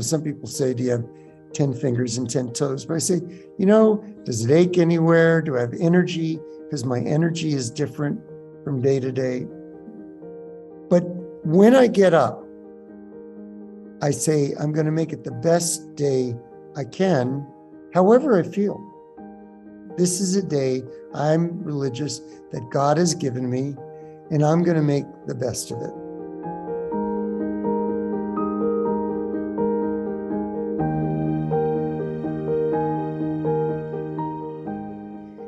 Some people say, do you have 10 fingers and 10 toes? But I say, does it ache anywhere? Do I have energy? Because my energy is different from day to day. But when I get up, I say, I'm going to make it the best day I can, however I feel. This is a day I'm religious that God has given me, and I'm going to make the best of it.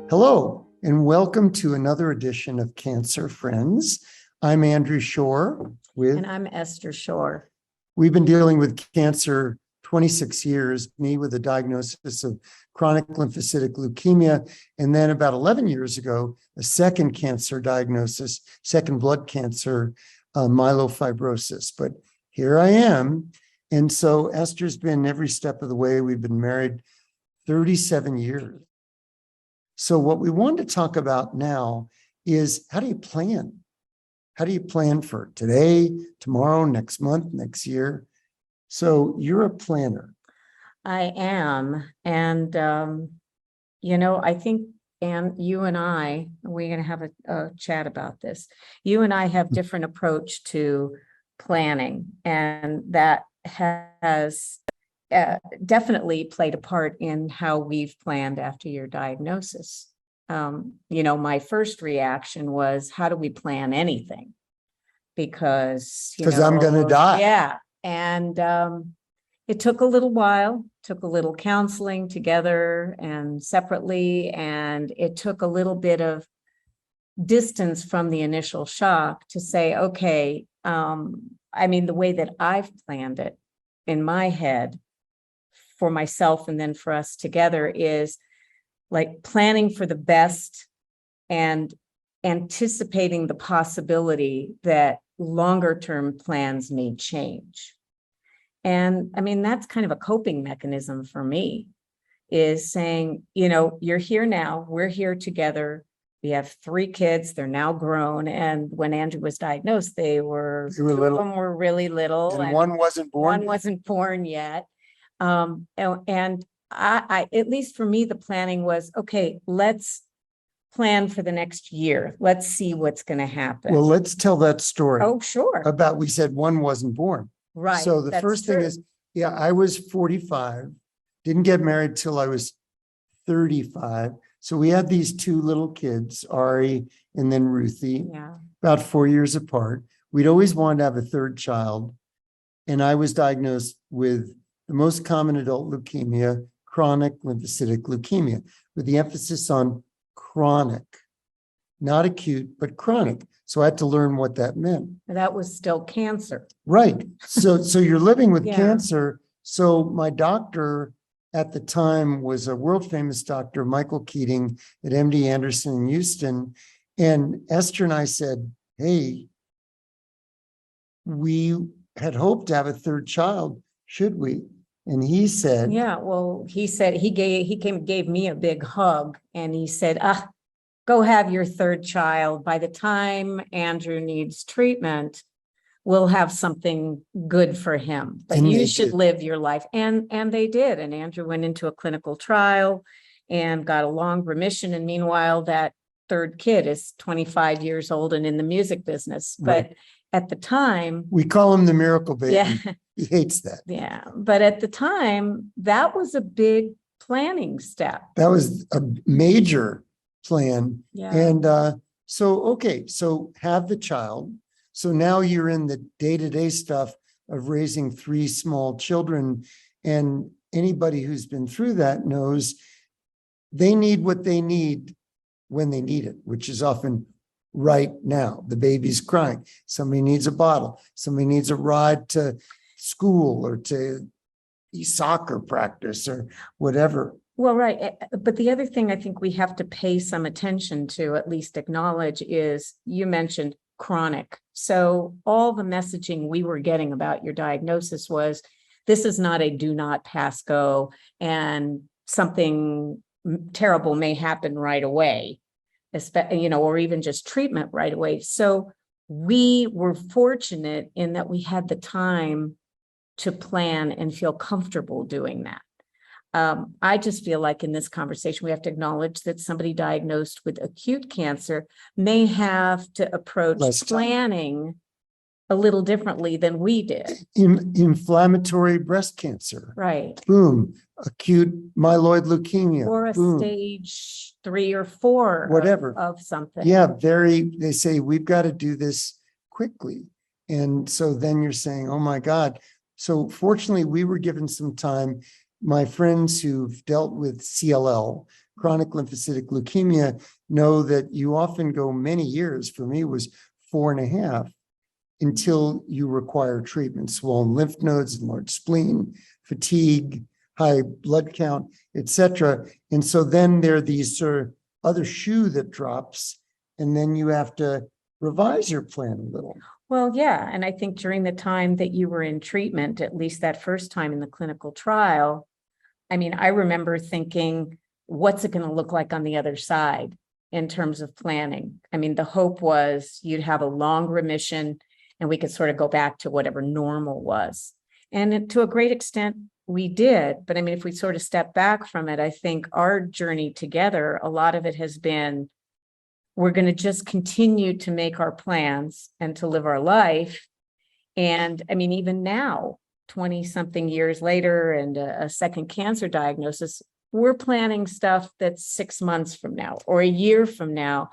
Hello, and welcome to another edition of Cancer Friends. I'm Andrew Schorr And I'm Esther Schorr. We've been dealing with cancer 26 years, me with a diagnosis of chronic lymphocytic leukemia, and then about 11 years ago, a second cancer diagnosis, second blood cancer, myelofibrosis. But here I am. And so Esther's been every step of the way. We've been married 37 years. So what we want to talk about now is, how do you plan? How do you plan for today, tomorrow, next month, next year? So you're a planner. I am. And, I think, you and I, we're going to have a chat about this. You and I have different approach to planning, and that has definitely played a part in how we've planned after your diagnosis. My first reaction was, how do we plan anything? Because I'm going to die. Yeah. And it took a little while, took a little counseling together and separately, and it took a little bit of distance from the initial shock to say, okay, the way that I've planned it in my head for myself and then for us together is like planning for the best and anticipating the possibility that longer term plans may change. And that's kind of a coping mechanism for me, is saying, you're here now, we're here together. We have 3 kids, they're now grown. And when Andrew was diagnosed, they were little. Two of them were really little. And one wasn't born. One wasn't born yet. And I, at least for me, the planning was, okay, let's plan for the next year. Let's see what's going to happen. Well, let's tell that story. Oh, sure. About, we said one wasn't born. Right. So the first thing is, I was 45, didn't get married till I was 35. So we had these 2 little kids, Ari and then Ruthie, about 4 years apart. We'd always wanted to have a third child. And I was diagnosed with the most common adult leukemia, chronic lymphocytic leukemia, with the emphasis on chronic, not acute, but chronic. So I had to learn what that meant. That was still cancer. Right. So you're living with cancer. So my doctor at the time was a world famous doctor, Michael Keating at MD Anderson in Houston. And Esther and I said, hey, we had hoped to have a third child. Should we? And he said, he gave me a big hug, and he said, go have your third child. By the time Andrew needs treatment, we'll have something good for him, but you should live your life. And they did. And Andrew went into a clinical trial and got a long remission. And meanwhile, that third kid is 25 years old and in the music business. Right. But at the time, we call him the miracle baby. Yeah. He hates that. Yeah. But at the time, that was a big planning step. That was a major plan. Yeah. And so have the child. So now you're in the day-to-day stuff of raising 3 small children. And anybody who's been through that knows they need what they need when they need it, which is often right now. The baby's crying. Somebody needs a bottle. Somebody needs a ride to school or to soccer practice or whatever. Well, right. But the other thing I think we have to pay some attention to, at least acknowledge, is you mentioned chronic. So all the messaging we were getting about your diagnosis was, this is not a do not pass go, and something terrible may happen right away, or even just treatment right away. So we were fortunate in that we had the time to plan and feel comfortable doing that. I just feel like in this conversation, we have to acknowledge that somebody diagnosed with acute cancer may have to approach Less time. planning a little differently than we did. Inflammatory breast cancer. Right. Boom. Acute myeloid leukemia. Or a Boom. stage 3 or 4 Whatever. of something. Yeah, they say we've got to do this quickly. And so then you're saying, oh my God. So fortunately, we were given some time. My friends who've dealt with CLL, chronic lymphocytic leukemia, know that you often go many years. For me, it was 4.5 until you require treatment. Swollen lymph nodes, enlarged spleen, fatigue, high blood count, etc. And so then there are these sort of other shoe that drops, and then you have to revise your plan a little. Well, yeah. And I think during the time that you were in treatment, at least that first time in the clinical trial, I mean, I remember thinking, what's it going to look like on the other side in terms of planning? I mean, the hope was you'd have a long remission and we could sort of go back to whatever normal was. And to a great extent, we did. But I mean, if we sort of step back from it, I think our journey together, a lot of it has been, we're going to just continue to make our plans and to live our life. And I mean, even now, 20 something years later and a second cancer diagnosis, we're planning stuff that's 6 months from now or a year from now.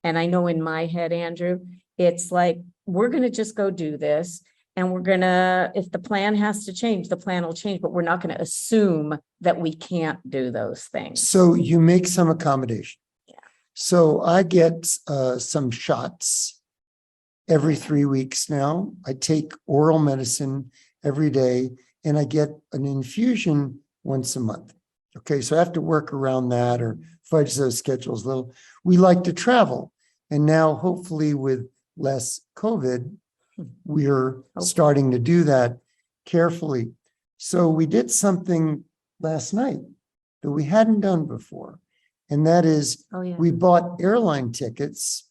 And I know in my head, Andrew, it's like, we're going to just go do this. And we're going to, if the plan has to change, the plan will change, but we're not going to assume that we can't do those things. So you make some accommodation. Yeah. So I get some shots every 3 weeks now. I take oral medicine every day, and I get an infusion once a month. Okay, so I have to work around that or fudge those schedules a little. We like to travel. And now, hopefully, with less COVID, we're starting to do that carefully. So we did something last night that we hadn't done before. And that is, we bought airline tickets,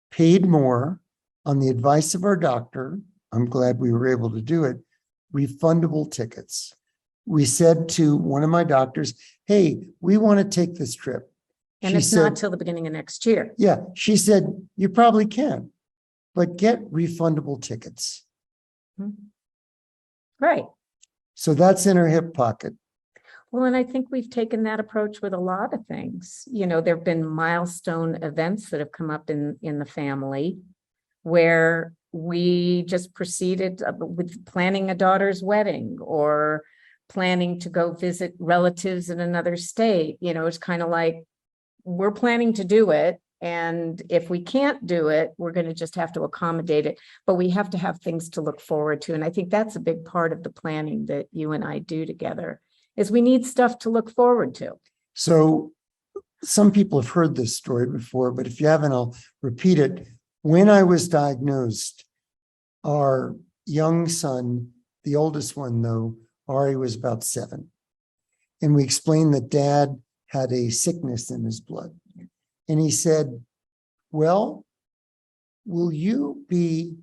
paid more on the advice of our doctor. I'm glad we were able to do it. Refundable tickets. We said to one of my doctors, hey, we want to take this trip. And it's not till the beginning of next year. Yeah. She said, you probably can, but get refundable tickets. Right. So that's in her hip pocket. Well, and I think we've taken that approach with a lot of things. You know, there have been milestone events that have come up in the family where we just proceeded with planning a daughter's wedding or planning to go visit relatives in another state. You know, it's kind of like, we're planning to do it. And if we can't do it, we're going to just have to accommodate it. But we have to have things to look forward to. And I think that's a big part of the planning that you and I do together, is we need stuff to look forward to. So some people have heard this story before, but if you haven't, I'll repeat it. When I was diagnosed, our young son, the oldest one though, Ari, was about 7. And we explained that Dad had a sickness in his blood. And he said, well, will you be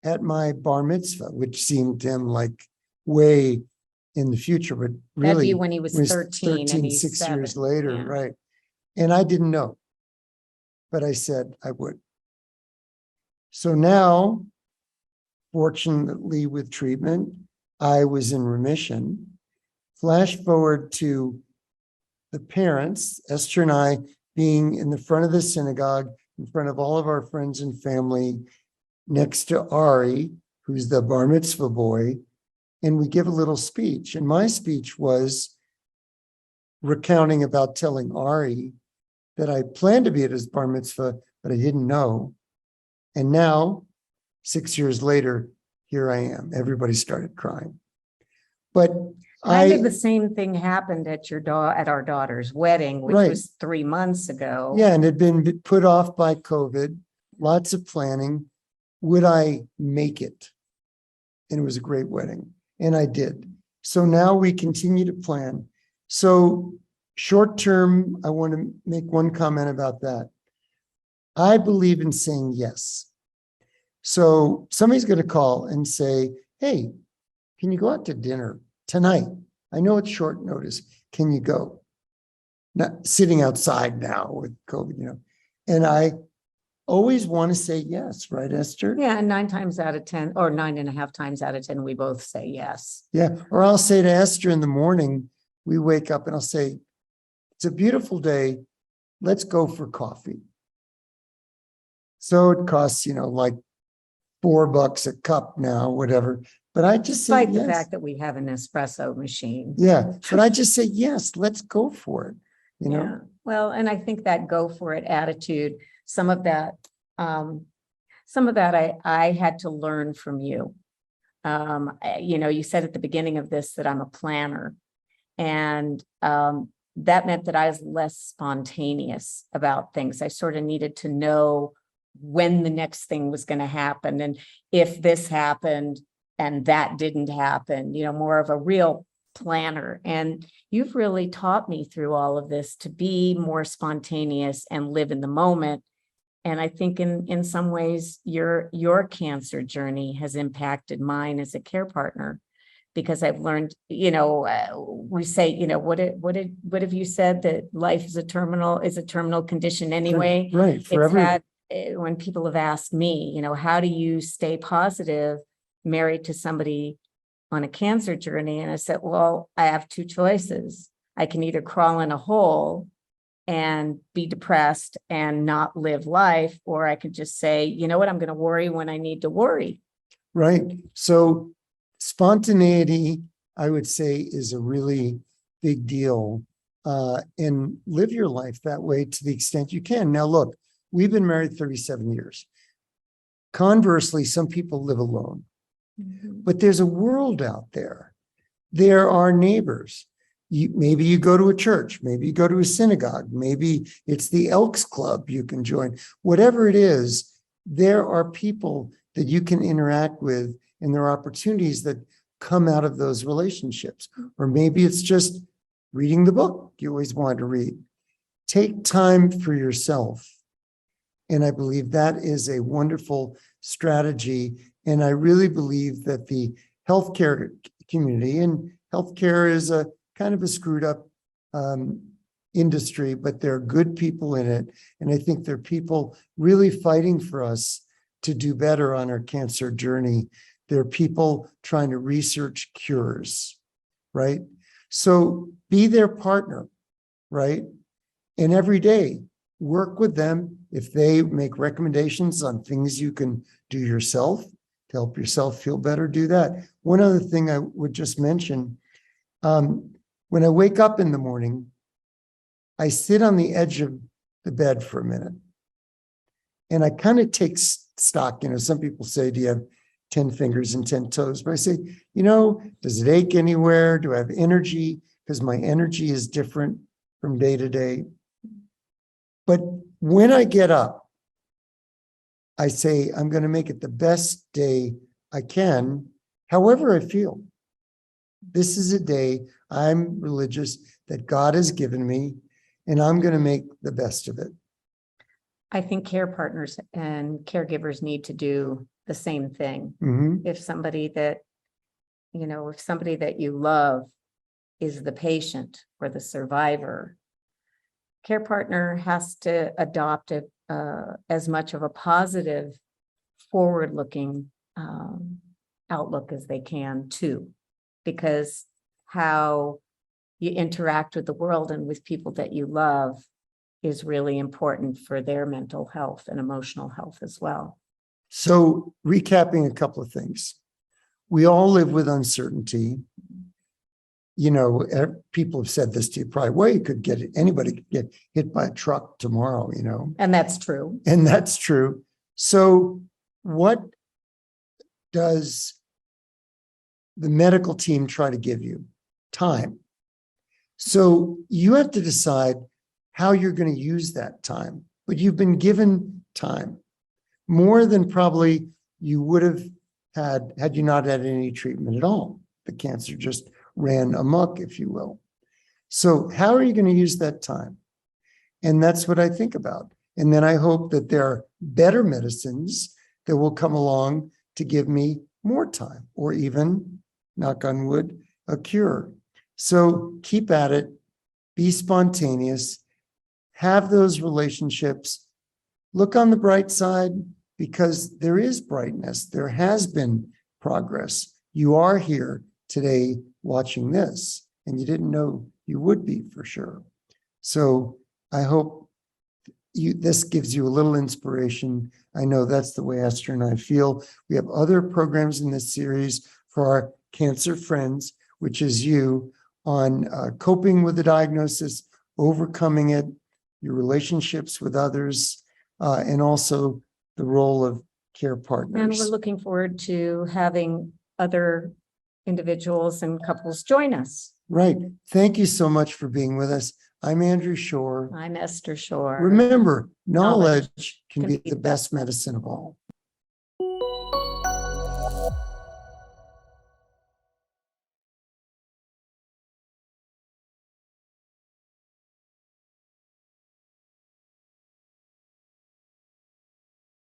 at my bar mitzvah, which seemed to him like way in the future, but really That'd be when he was 13 and he's 6 7. years later, Yeah. right? And I didn't know, but I said I would. So now, fortunately with treatment, I was in remission. Flash forward to the parents, Esther and I, being in the front of the synagogue, in front of all of our friends and family, next to Ari, who's the bar mitzvah boy, and we give a little speech. And my speech was recounting about telling Ari that I planned to be at his bar mitzvah, but I didn't know. And now, 6 years later, here I am. Everybody started crying. But Kind of the same thing happened at at our daughter's wedding, which Right. was 3 months ago. Yeah, and it had been put off by COVID, lots of planning. Would I make it? And it was a great wedding, and I did. So now we continue to plan. So short term, I want to make one comment about that. I believe in saying yes. So somebody's going to call and say, hey, can you go out to dinner tonight? I know it's short notice. Can you go? Not sitting outside now with COVID, and I always want to say yes, right, Esther? Yeah, and 9 times out of 10, or 9.5 times out of 10, we both say yes. Yeah. Or I'll say to Esther in the morning, we wake up and I'll say, it's a beautiful day. Let's go for coffee. So it costs, like $4 a cup now, whatever. But I just say Despite the yes. fact that we have an espresso machine. Yeah. But I just say, yes, let's go for it. Yeah. Well, and I think that go for it attitude, some of that I had to learn from you. You said at the beginning of this that I'm a planner, and that meant that I was less spontaneous about things. I sort of needed to know when the next thing was going to happen, and if this happened and that didn't happen, more of a real planner. And you've really taught me through all of this to be more spontaneous and live in the moment. And I think in some ways your cancer journey has impacted mine as a care partner, because I've learned, we say, what have you said, that life is a terminal condition anyway? Right. For It's everyone. that when people have asked me, how do you stay positive married to somebody on a cancer journey? And I said, well, I have two choices. I can either crawl in a hole and be depressed and not live life, or I could just say, you know what, I'm going to worry when I need to worry. Right. So spontaneity, I would say, is a really big deal, and live your life that way to the extent you can. Now, look, we've been married 37 years. Conversely, some people live alone, but there's a world out there. There are neighbors. Maybe you go to a church, maybe you go to a synagogue, maybe it's the Elks Club you can join. Whatever it is, there are people that you can interact with, and there are opportunities that come out of those relationships. Or maybe it's just reading the book you always wanted to read. Take time for yourself. And I believe that is a wonderful strategy. And I really believe that the healthcare community, and healthcare is a kind of a screwed up industry, but there are good people in it. And I think there are people really fighting for us to do better on our cancer journey. There are people trying to research cures, right? So be their partner, right? And every day, work with them. If they make recommendations on things you can do yourself to help yourself feel better, do that. One other thing I would just mention, when I wake up in the morning, I sit on the edge of the bed for a minute and I kind of take stock. Some people say, do you have 10 fingers and 10 toes? But I say, does it ache anywhere? Do I have energy? Because my energy is different from day to day. But when I get up, I say, I'm going to make it the best day I can, however I feel. This is a day I'm religious that God has given me, and I'm going to make the best of it. I think care partners and caregivers need to do the same thing. Mm-hmm. If somebody that you love is the patient or the survivor, care partner has to adopt as much of a positive, forward-looking outlook as they can too, because how you interact with the world and with people that you love is really important for their mental health and emotional health as well. So, recapping a couple of things. We all live with uncertainty. People have said this to you probably, well, anybody could get hit by a truck tomorrow, And that's true. And that's true. So what does the medical team try to give you? Time. So you have to decide how you're going to use that time, but you've been given time, more than probably you would have had you not had any treatment at all. The cancer just ran amok, if you will. So how are you going to use that time? And that's what I think about. And then I hope that there are better medicines that will come along to give me more time, or even knock on wood, a cure. So keep at it, be spontaneous, have those relationships, look on the bright side because there is brightness. There has been progress. You are here today watching this, and you didn't know you would be for sure. So I hope this gives you a little inspiration. I know that's the way Esther and I feel. We have other programs in this series for our cancer friends, which is you, on coping with the diagnosis, overcoming it, your relationships with others, and also the role of care And partners. we're looking forward to having other individuals and couples join us. Right. Thank you so much for being with us. I'm Andrew Schorr. I'm Esther Schorr. Remember, Knowledge knowledge can be the best medicine of all.